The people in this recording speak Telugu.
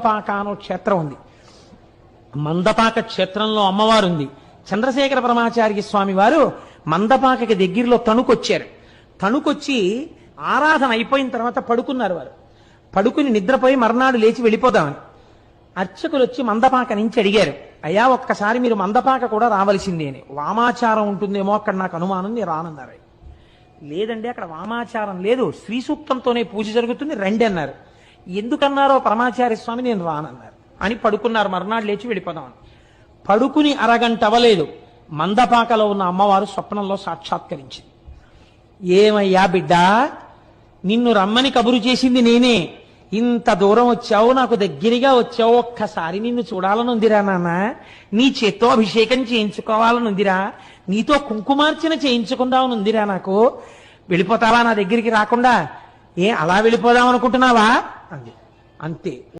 మందపాక అనో క్షేత్రం ఉంది. మందపాక క్షేత్రంలో అమ్మవారు ఉంది. చంద్రశేఖర పరమాచార్య స్వామి వారు మందపాకకి దగ్గరలో తణుకొచ్చారు. తణుకొచ్చి ఆరాధన అయిపోయిన తర్వాత పడుకున్నారు. వారు పడుకుని నిద్రపోయి మర్నాడు లేచి వెళ్ళిపోదామని అర్చకులు వచ్చి మందపాక నుంచి అడిగారు, అయ్యా ఒక్కసారి మీరు మందపాక కూడా రావలసింది అని. వామాచారం ఉంటుందేమో అక్కడ, నాకు అనుమానం, నేను రానన్నారు. లేదండి అక్కడ వామాచారం లేదు, శ్రీ సూక్తంతోనే పూజ జరుగుతుంది, రండి అన్నారు. ఎందుకన్నారో పరమాచార్య స్వామి నేను రానన్నారు అని పడుకున్నారు. మర్నాడు లేచి వెళ్ళిపోదామని పడుకుని అరగంట అవ్వలేదు, మందపాకలో ఉన్న అమ్మవారు స్వప్నంలో సాక్షాత్కరించింది. ఏమయ్యా బిడ్డ, నిన్ను రమ్మని కబురు చేసింది నేనే, ఇంత దూరం వచ్చావు, నాకు దగ్గరగా వచ్చావు, ఒక్కసారి నిన్ను చూడాలనుందిరా నాన్న, నీ చేత్తో అభిషేకం చేయించుకోవాలనుందిరా, నీతో కుంకుమార్చన చేయించుకుందామనుందిరా, నాకు వెళ్ళిపోతావా నా దగ్గరికి రాకుండా? అలా వెళ్ళిపోదాం అనుకుంటున్నావా అంది. అంతే.